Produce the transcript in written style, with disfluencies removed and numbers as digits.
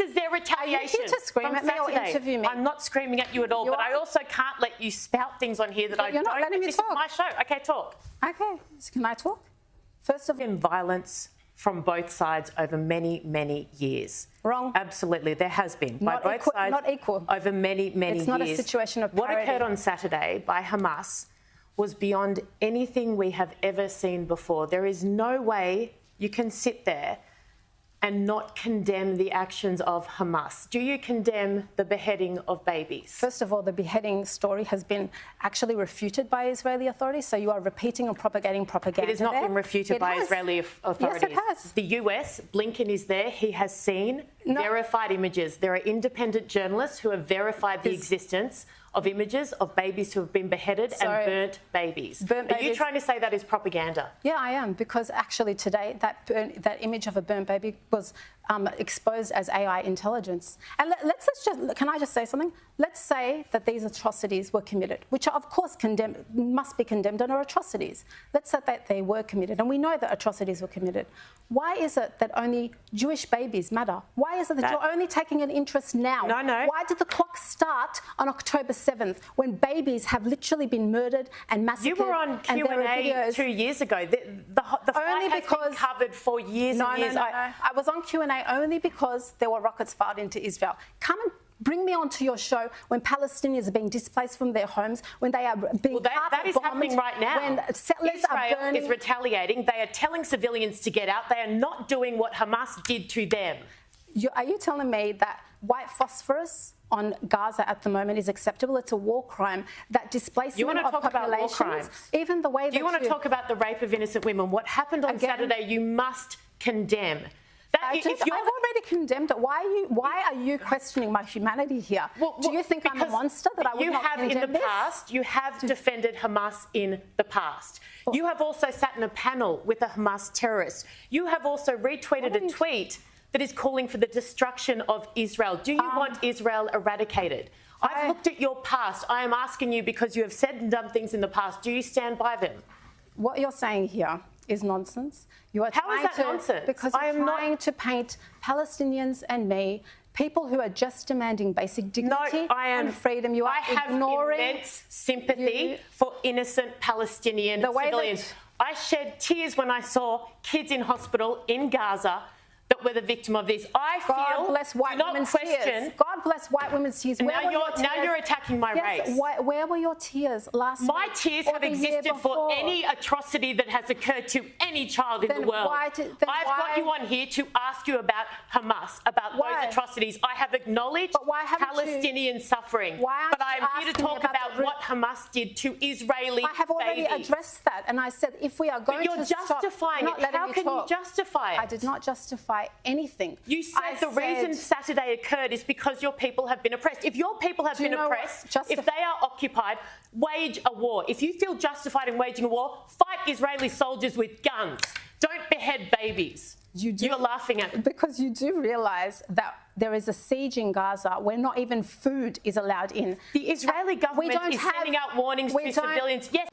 is their retaliation. Are you here to scream at me or interview me? I'm not screaming at you at all, but I also can't let you spout things on here that I don't. You're not letting me talk. This is my show. Okay, talk. Okay, so can I talk? First of all, violence from both sides over many, many years. Wrong. Absolutely, there has been. By both sides. Not equal. Over many, many years. It's not a situation of parity. What occurred on Saturday by Hamas was beyond anything we have ever seen before. There is no way you can sit there and not condemn the actions of Hamas. Do you condemn the beheading of babies? First of all, the beheading story has been actually refuted by Israeli authorities, so you are repeating and propagating propaganda. It has not been refuted by Israeli authorities. Yes, it has. The US, Blinken is there, he has seen verified images. There are independent journalists who have verified the existence of images of babies who have been beheaded and burnt babies. Are you trying to say that is propaganda? Yeah, I am, because actually today that image of a burnt baby was exposed as AI intelligence. And can I just say something? Let's say that these atrocities were committed, which are of course must be condemned and are atrocities. Let's say that they were committed, and we know that atrocities were committed. Why is it that only Jewish babies matter? Why is it that you're only taking an interest now? No. Why did the clock start on October 7th when babies have literally been murdered and massacred? You were on Q&A 2 years ago. The fight has been covered for years and years. No. I was on Q&A only because there were rockets fired into Israel. Come and bring me onto your show when Palestinians are being displaced from their homes, when they are being that is happening right now. When settlers Israel are burning. is retaliating. They are telling civilians to get out. They are not doing what Hamas did to them. Are you telling me that white phosphorus on Gaza at the moment is acceptable? It's a war crime. That displacement of populations, even the way that you want to talk about the rape of innocent women. What happened on Saturday, you must condemn. I've already condemned it. Why are you questioning my humanity here? Do you think I'm a monster that I would not condemn this? You have defended Hamas in the past. You have also sat in a panel with a Hamas terrorist. You have also retweeted a tweet that is calling for the destruction of Israel. Do you want Israel eradicated? I've looked at your past. I am asking you because you have said and done things in the past. Do you stand by them? What you're saying here is nonsense. How is that nonsense? Because you're trying to paint Palestinians and me, people who are just demanding basic dignity and freedom. I have immense sympathy for innocent Palestinian civilians. I shed tears when I saw kids in hospital in Gaza that were the victim of this. God bless white women's tears. God bless white women's tears. Now you're attacking my race. Where were your tears last week? My tears have existed for any atrocity that has occurred to any child in the world. I've got you on here to ask you about Hamas, about those atrocities. I have acknowledged Palestinian suffering, but I am here to talk about what Hamas did to Israeli babies. I have already addressed that, and I said if we are going to stop, justifying it. How can you justify it? I did not justify anything. You said the reason Saturday occurred is because your people have been oppressed. If your people have been oppressed, if they are occupied, wage a war. If you feel justified in waging a war, fight Israeli soldiers with guns. Don't behead babies. You're laughing at it. Because you do realise that there is a siege in Gaza where not even food is allowed in. The Israeli government is sending out warnings to civilians. Yes.